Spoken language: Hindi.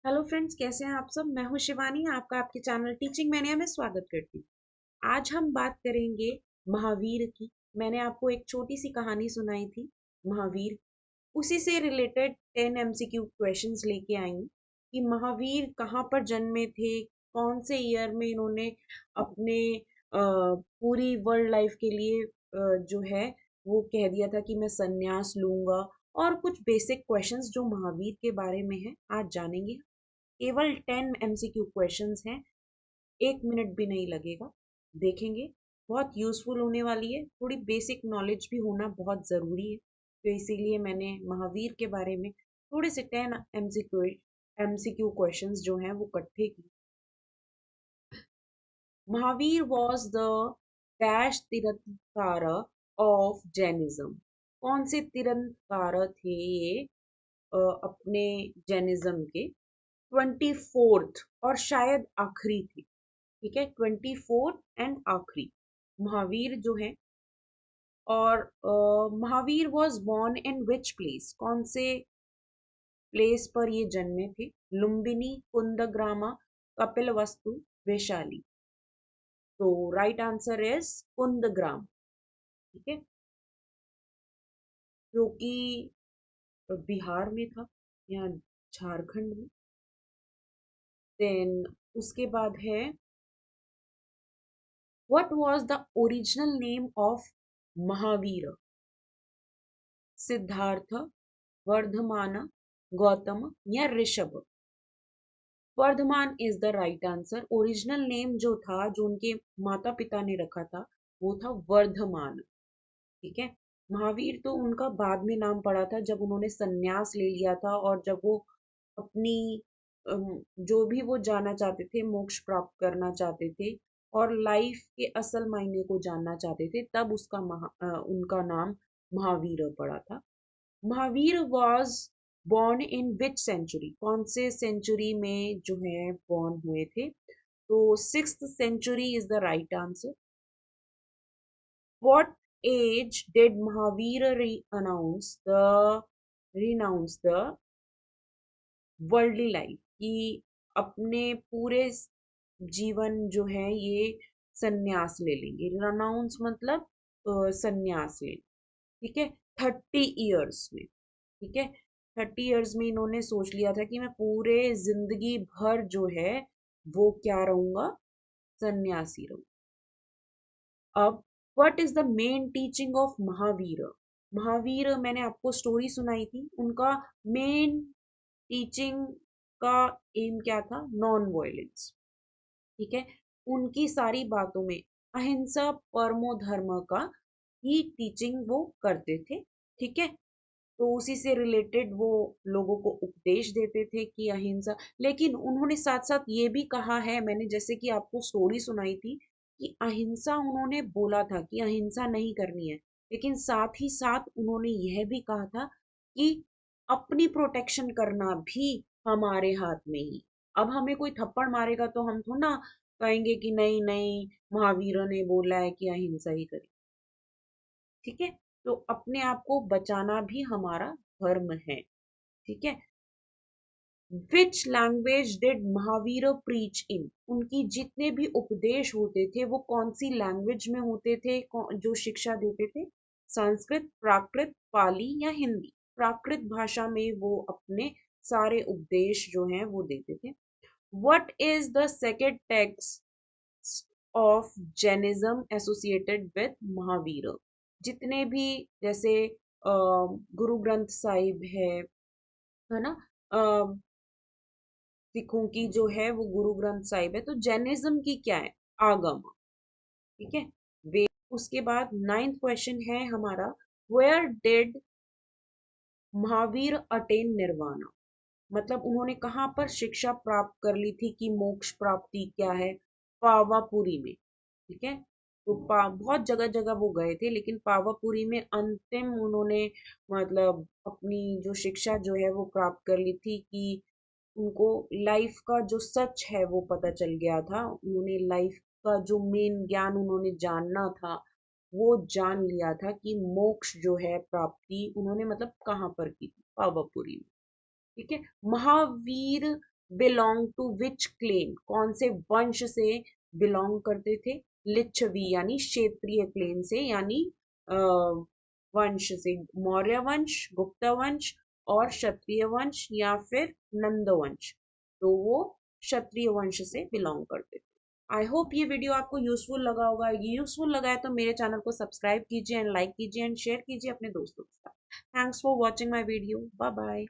हेलो फ्रेंड्स, कैसे हैं आप सब। मैं हूं शिवानी, आपका आपके चैनल टीचिंग मैनिया में स्वागत करती हूँ। आज हम बात करेंगे महावीर की। मैंने आपको एक छोटी सी कहानी सुनाई थी, महावीर। उसी से रिलेटेड 10 एमसीक्यू क्वेश्चंस लेके आई हूँ कि महावीर कहाँ पर जन्मे थे, कौन से ईयर में इन्होंने अपने पूरी वर्ल्ड लाइफ के लिए जो है वो कह दिया था कि मैं संन्यास लूंगा। और कुछ बेसिक क्वेश्चंस जो महावीर के बारे में है आज जानेंगे। केवल 10 एमसीक्यू क्वेश्चंस हैं, 1 मिनट भी नहीं लगेगा। देखेंगे, बहुत यूजफुल होने वाली है। थोड़ी बेसिक नॉलेज भी होना बहुत ज़रूरी है, तो इसीलिए मैंने महावीर के बारे में थोड़े से 10 एमसीक्यू क्वेश्चंस जो हैं वो इकट्ठे किए। महावीर वॉज द डैश तीर्थंकर ऑफ जैनिज्म। कौन से तीर्थंकर थे ये अपने जैनिज्म के? 24th और शायद आखिरी थी। ठीक है, 24th एंड आखिरी महावीर जो है। और Mahavir was born in which place? कौन से प्लेस पर ये जन्मे थे? लुम्बिनी, कुंदग्रामा, कपिलवस्तु, वैशाली। तो राइट आंसर इज कुंदग्राम। ठीक है, जो कि बिहार में था या झारखंड में। देन उसके बाद है, what was the original name of Mahavir? Siddharth, Vardhaman, Gautam या Rishabh? Vardhaman is the right answer. Original name जो था, जो उनके माता पिता ने रखा था, वो था वर्धमान। ठीक है, महावीर तो उनका बाद में नाम पड़ा था जब उन्होंने संन्यास ले लिया था, और जब वो अपनी जो भी वो जानना चाहते थे, मोक्ष प्राप्त करना चाहते थे और लाइफ के असल मायने को जानना चाहते थे, तब उनका नाम महावीर पड़ा था। Mahavir was born in which century? कौन से सेंचुरी में जो है बॉर्न हुए थे? तो 6th century is the right answer. What age did Mahavira renounce the worldly life? कि अपने पूरे जीवन जो है ये संन्यास ले लेंगे। रनाउंस मतलब संन्यास ले। ठीक है, 30 इयर्स में। ठीक है, 30 इयर्स में इन्होंने सोच लिया था कि मैं पूरे जिंदगी भर जो है वो क्या रहूंगा, सन्यासी रहूंगा। अब what is the main teaching of Mahavir? Mahavir, मैंने आपको स्टोरी सुनाई थी, उनका मेन टीचिंग का एम क्या था? Non violence. ठीक है, उनकी सारी बातों में अहिंसा परमो धर्म का ही टीचिंग वो करते थे। ठीक है, तो उसी से रिलेटेड वो लोगों को उपदेश देते थे कि अहिंसा। लेकिन उन्होंने साथ साथ ये भी कहा है, मैंने जैसे कि आपको स्टोरी सुनाई थी कि अहिंसा, उन्होंने बोला था कि अहिंसा नहीं करनी है, लेकिन साथ ही साथ उन्होंने यह भी कहा था कि अपनी प्रोटेक्शन करना भी हमारे हाथ में ही। अब हमें कोई थप्पड़ मारेगा तो हम थोड़ा ना कहेंगे कि नहीं नहीं, महावीर ने बोला है कि अहिंसा ही करें। ठीक है, तो अपने आप को बचाना भी हमारा धर्म है। ठीक है, which language did Mahavir preach in? उनकी जितने भी उपदेश होते थे वो कौन सी लैंग्वेज में होते थे, जो शिक्षा देते थे? संस्कृत, प्राकृत, पाली या हिंदी? प्राकृत भाषा में वो अपने सारे उपदेश जो हैं वो देते थे। What is the second text of Jainism associated with Mahavir? जितने भी, जैसे गुरु ग्रंथ साहिब है ना, सिखों की जो है वो गुरु ग्रंथ साहिब है, तो जैनिज्म की क्या है? आगम। ठीक है, वे। उसके बाद 9th क्वेश्चन है हमारा, where did Mahavir attain nirvana? मतलब उन्होंने कहाँ पर शिक्षा प्राप्त कर ली थी कि मोक्ष प्राप्ति क्या है? पावापुरी में। ठीक है, तो बहुत जगह जगह वो गए थे, लेकिन पावापुरी में अंतिम उन्होंने मतलब अपनी जो शिक्षा जो है वो प्राप्त कर ली थी कि उनको लाइफ का जो सच है वो पता चल गया था। उन्होंने लाइफ का जो मेन ज्ञान उन्होंने जानना था वो जान लिया था कि मोक्ष जो है प्राप्ति उन्होंने मतलब कहाँ पर की थी? पावापुरी में। ठीक है, Mahavir belong to which clan, कौन से वंश से बिलोंग करते थे? लिच्छवी यानी क्षेत्रीय क्लेन से, यानी वंश से, मौर्य वंश, गुप्त वंश और क्षत्रिय वंश या फिर नंद वंश। तो वो क्षत्रिय वंश से बिलोंग करते थे। आई होप ये वीडियो आपको यूजफुल लगा होगा। ये यूजफुल लगा है तो मेरे चैनल को सब्सक्राइब कीजिए एंड लाइक कीजिए एंड शेयर कीजिए अपने दोस्तों के साथ। Thanks for watching my video. Bye bye.